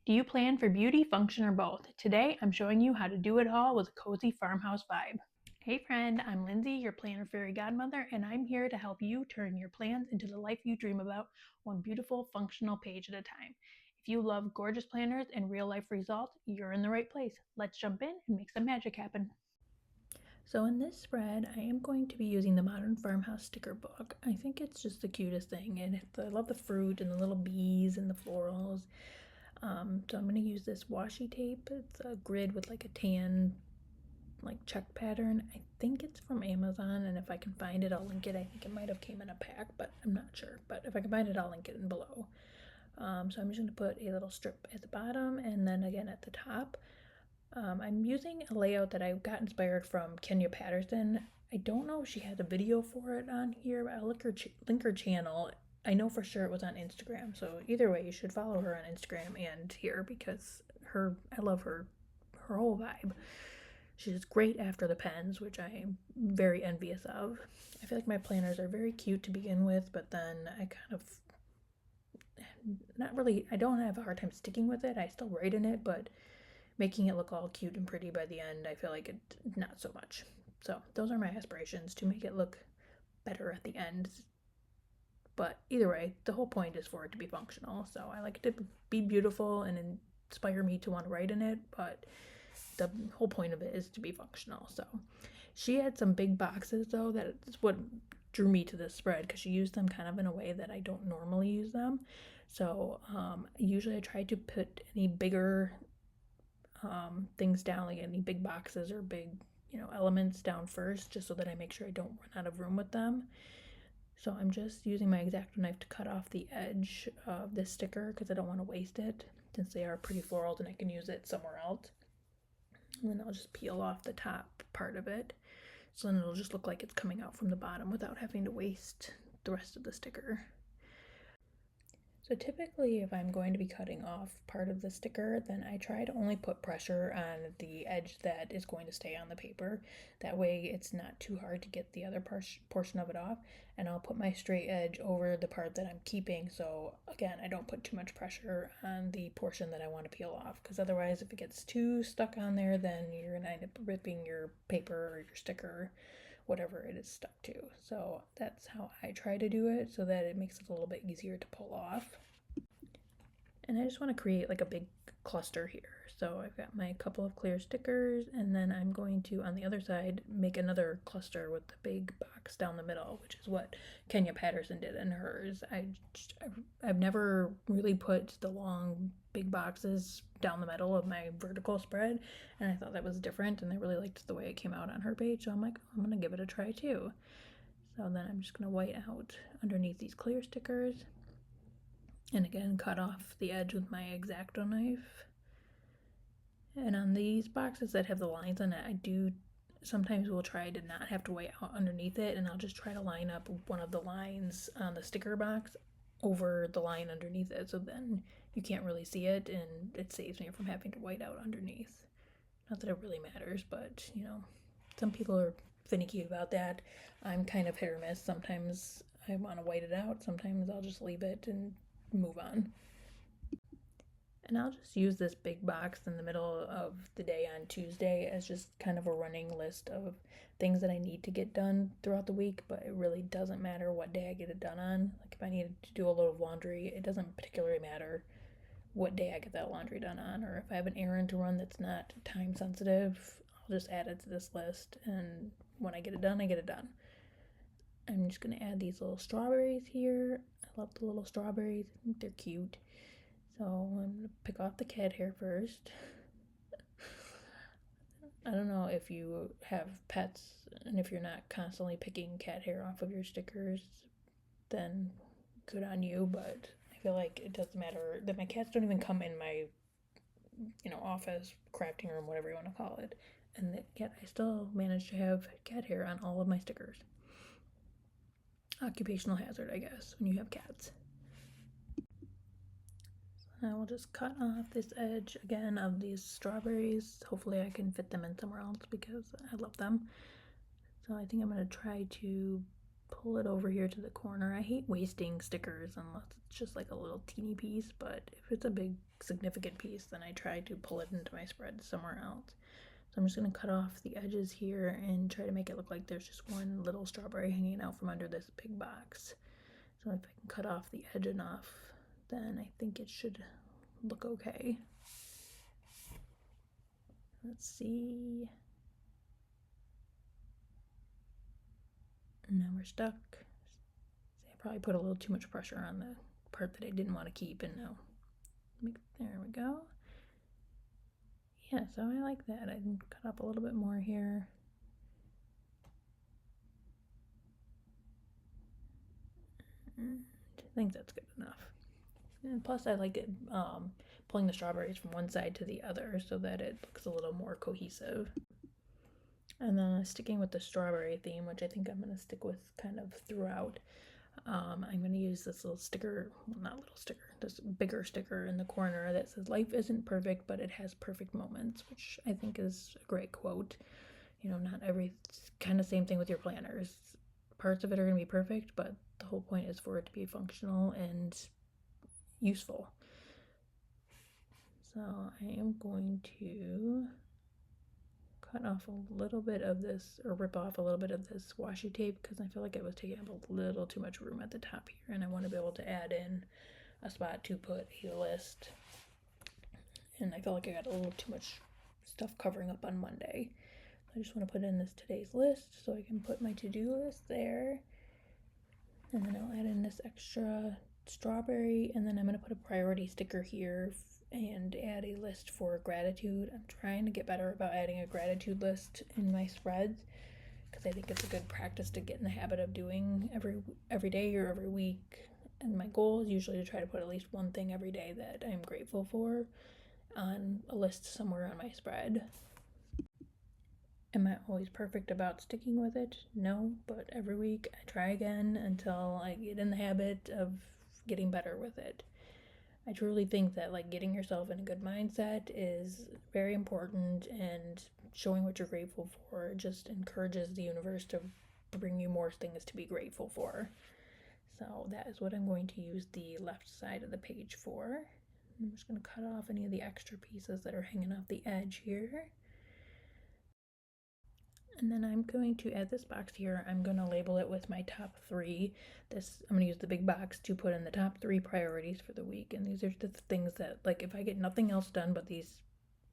Do you plan for beauty, function, or both? Today, I'm showing you how to do it all with a cozy farmhouse vibe. Hey friend, I'm Lindsay, your planner fairy godmother, and I'm here to help you turn your plans into the life you dream about, one beautiful, functional page at a time. If you love gorgeous planners and real life results, you're in the right place. Let's jump in and make some magic happen. So in this spread, I am going to be using the Modern Farmhouse sticker book. I think it's just the cutest thing, and I love the fruit and the little bees and the florals. So I'm going to use this washi tape. It's a grid with like a tan like check pattern. I think it's from Amazon, and if I can find it, I'll link it. I think it might have came in a pack, but I'm not sure. But if I can find it, I'll link it in below. So I'm just going to put a little strip at the bottom and then again at the top. I'm using a layout that I got inspired from Kenya Patterson. I don't know if she had a video for it on here, but I'll link her channel. I know for sure it was on Instagram, so either way, you should follow her on Instagram and here because I love her whole vibe. She's great after the pens, which I am very envious of. I feel like my planners are very cute to begin with, but then I kind of not really, I don't have a hard time sticking with it. I still write in it, but making it look all cute and pretty by the end, I feel like it not so much. So those are my aspirations, to make it look better at the end. But either way, the whole point is for it to be functional. So I like it to be beautiful and inspire me to want to write in it, but the whole point of it is to be functional. So she had some big boxes though, that is what drew me to this spread, because she used them kind of in a way that I don't normally use them. So usually I try to put any bigger things down, like any big boxes or big elements down first, just so that I make sure I don't run out of room with them. So I'm just using my X-Acto knife to cut off the edge of this sticker because I don't want to waste it, since they are pretty florals and I can use it somewhere else. And then I'll just peel off the top part of it, so then it'll just look like it's coming out from the bottom without having to waste the rest of the sticker. So typically if I'm going to be cutting off part of the sticker, then I try to only put pressure on the edge that is going to stay on the paper. That way it's not too hard to get the other portion of it off. And I'll put my straight edge over the part that I'm keeping. So again, I don't put too much pressure on the portion that I want to peel off, because otherwise if it gets too stuck on there, then you're going to end up ripping your paper or your sticker, whatever it is stuck to. So that's how I try to do it, so that it makes it a little bit easier to pull off. And I just want to create like a big cluster here. So I've got my couple of clear stickers, and then I'm going to, on the other side, make another cluster with the big box down the middle, which is what Kenya Patterson did in hers. I've never really put the long big boxes down the middle of my vertical spread, and I thought that was different, and I really liked the way it came out on her page, so I'm like, I'm gonna give it a try too. So then I'm just gonna white out underneath these clear stickers, and again cut off the edge with my X-Acto knife. And on these boxes that have the lines on it, I do sometimes will try to not have to white out underneath it, and I'll just try to line up one of the lines on the sticker box over the line underneath it, so then you can't really see it, and it saves me from having to white out underneath. Not that it really matters, but some people are finicky about that. I'm kind of hit or miss. Sometimes I want to white it out, sometimes I'll just leave it and move on. And I'll just use this big box in the middle of the day on Tuesday as just kind of a running list of things that I need to get done throughout the week, but it really doesn't matter what day I get it done on. Like if I need to do a load of laundry, it doesn't particularly matter what day I get that laundry done on, or if I have an errand to run that's not time sensitive, I'll just add it to this list, and when I get it done, I get it done. I'm just gonna add these little strawberries here. I love the little strawberries, I think they're cute. So I'm gonna pick off the cat hair first. I don't know if you have pets, and if you're not constantly picking cat hair off of your stickers, then good on you, but I feel like it doesn't matter that my cats don't even come in my office, crafting room, whatever you want to call it, and yet I still manage to have cat hair on all of my stickers. Occupational hazard, I guess, when you have cats. I will just cut off this edge again of these strawberries. Hopefully I can fit them in somewhere else because I love them. So I think I'm going to try to pull it over here to the corner. I hate wasting stickers unless it's just like a little teeny piece, but if it's a big significant piece, then I try to pull it into my spread somewhere else. So I'm just going to cut off the edges here and try to make it look like there's just one little strawberry hanging out from under this big box. So if I can cut off the edge enough, then I think it should look okay. Let's see. And now we're stuck. See, I probably put a little too much pressure on the part that I didn't want to keep, and now there we go. Yeah, so I like that. I can cut up a little bit more here. And I think that's good enough. And plus I like it pulling the strawberries from one side to the other so that it looks a little more cohesive. And then sticking with the strawberry theme, which I think I'm going to stick with kind of throughout, I'm going to use this little sticker, well, not little sticker, this bigger sticker in the corner that says, "Life isn't perfect, but it has perfect moments," which I think is a great quote. You know, not every, kind of same thing with your planners. Parts of it are going to be perfect, but the whole point is for it to be functional and useful. So I am going to cut off a little bit of this, or rip off a little bit of this washi tape, because I feel like it was taking up a little too much room at the top here, and I want to be able to add in a spot to put a list. And I feel like I got a little too much stuff covering up on Monday. I just want to put in this today's list so I can put my to-do list there. And then I'll add in this extra strawberry, and then I'm going to put a priority sticker here and add a list for gratitude. I'm trying to get better about adding a gratitude list in my spreads, because I think it's a good practice to get in the habit of doing every day or every week. And my goal is usually to try to put at least one thing every day that I'm grateful for on a list somewhere on my spread. Am I always perfect about sticking with it? No, but every week I try again until I get in the habit of getting better with it. I truly think that like getting yourself in a good mindset is very important, and showing what you're grateful for just encourages the universe to bring you more things to be grateful for. So that is what I'm going to use the left side of the page for. I'm just going to cut off any of the extra pieces that are hanging off the edge here. And then I'm going to add this box here. I'm going to label it with my top 3. I'm going to use the big box to put in the top 3 priorities for the week. And these are the things that, like, if I get nothing else done but these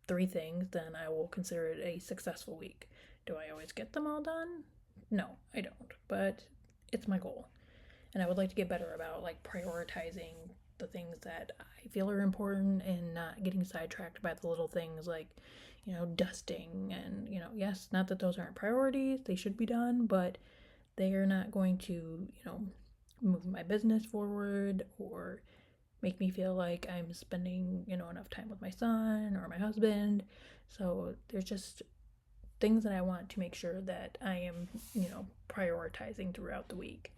3 things, then I will consider it a successful week. Do I always get them all done? No, I don't. But it's my goal. And I would like to get better about, like, prioritizing the things that I feel are important and not getting sidetracked by the little things like, you know, dusting. And, you know, yes, not that those aren't priorities, they should be done, but they are not going to, you know, move my business forward or make me feel like I'm spending, you know, enough time with my son or my husband. So there's just things that I want to make sure that I am, you know, prioritizing throughout the week.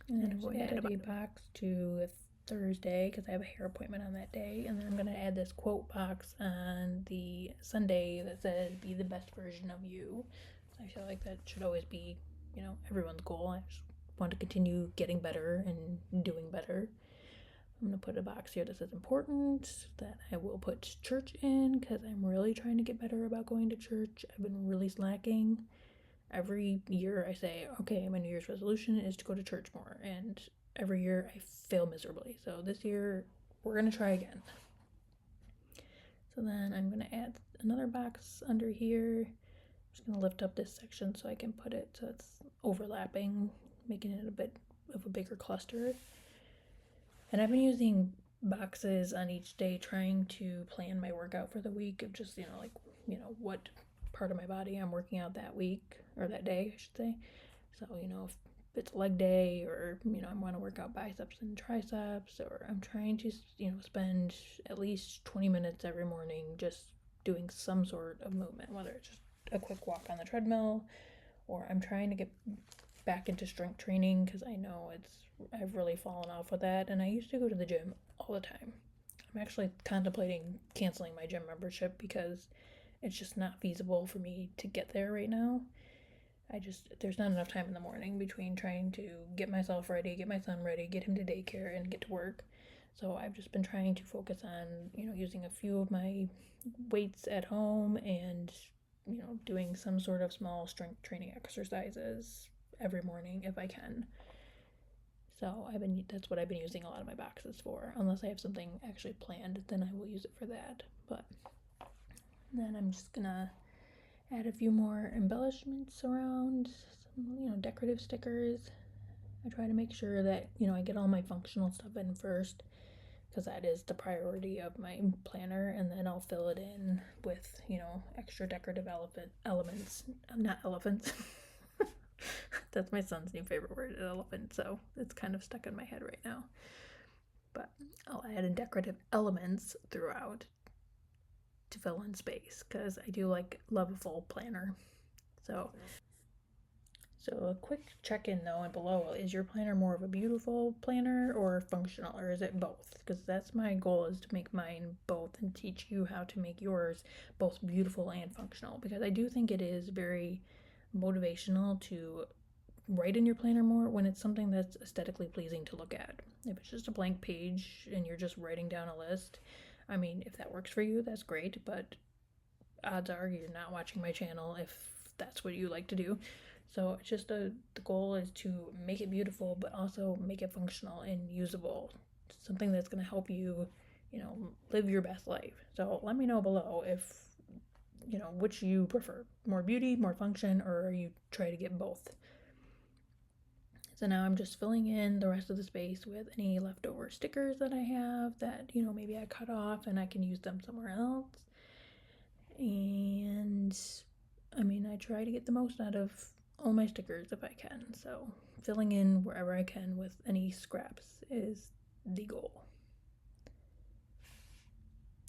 And then I'm going to add a box to Thursday because I have a hair appointment on that day. And then I'm going to add this quote box on the Sunday that says, "Be the best version of you." I feel like that should always be, you know, everyone's goal. I just want to continue getting better and doing better. I'm going to put a box here that says important, that I will put church in because I'm really trying to get better about going to church. I've been really slacking. Every year I say, okay, my New Year's resolution is to go to church more, and every year I fail miserably. So this year we're going to try again. So then I'm going to add another box under here. I'm just going to lift up this section so I can put it so it's overlapping, making it a bit of a bigger cluster. And I've been using boxes on each day trying to plan my workout for the week of just, you know, like, you know, what part of my body I'm working out that week, or that day, I should say. So, you know, if it's leg day, or, you know, I want to work out biceps and triceps, or I'm trying to, you know, spend at least 20 minutes every morning just doing some sort of movement, whether it's just a quick walk on the treadmill, or I'm trying to get back into strength training because I know I've really fallen off with that, and I used to go to the gym all the time. I'm actually contemplating canceling my gym membership because it's just not feasible for me to get there right now. There's not enough time in the morning between trying to get myself ready, get my son ready, get him to daycare, and get to work. So I've just been trying to focus on, using a few of my weights at home and, doing some sort of small strength training exercises every morning if I can. So that's what I've been using a lot of my boxes for. Unless I have something actually planned, then I will use it for that. But then I'm just gonna add a few more embellishments around, some, decorative stickers. I try to make sure that, I get all my functional stuff in first, because that is the priority of my planner, and then I'll fill it in with, extra decorative elements. Not elephants. That's my son's new favorite word, elephant, so it's kind of stuck in my head right now. But I'll add in decorative elements throughout to fill in space, because I do love a full planner. So a quick check-in though and below, is your planner more of a beautiful planner or functional, or is it both? Because that's my goal, is to make mine both and teach you how to make yours both beautiful and functional, because I do think it is very motivational to write in your planner more when it's something that's aesthetically pleasing to look at. If it's just a blank page and you're just writing down a list, I mean, if that works for you, that's great, but odds are you're not watching my channel if that's what you like to do. So it's just the goal is to make it beautiful, but also make it functional and usable. Something that's going to help you, live your best life. So let me know below if, which you prefer, more beauty, more function, or you try to get both. So now I'm just filling in the rest of the space with any leftover stickers that I have that, maybe I cut off and I can use them somewhere else. And I mean, I try to get the most out of all my stickers if I can. So filling in wherever I can with any scraps is the goal.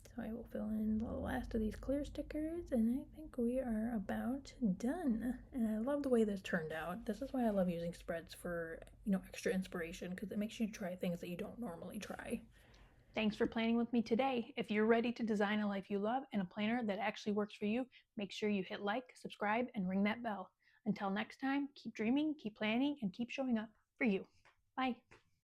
So I will fill in the last of these clear stickers, and I think we are about done. And I love the way this turned out. This is why I love using spreads for, extra inspiration, because it makes you try things that you don't normally try. Thanks for planning with me today. If you're ready to design a life you love and a planner that actually works for you, make sure you hit like, subscribe, and ring that bell. Until next time, keep dreaming, keep planning, and keep showing up for you. Bye.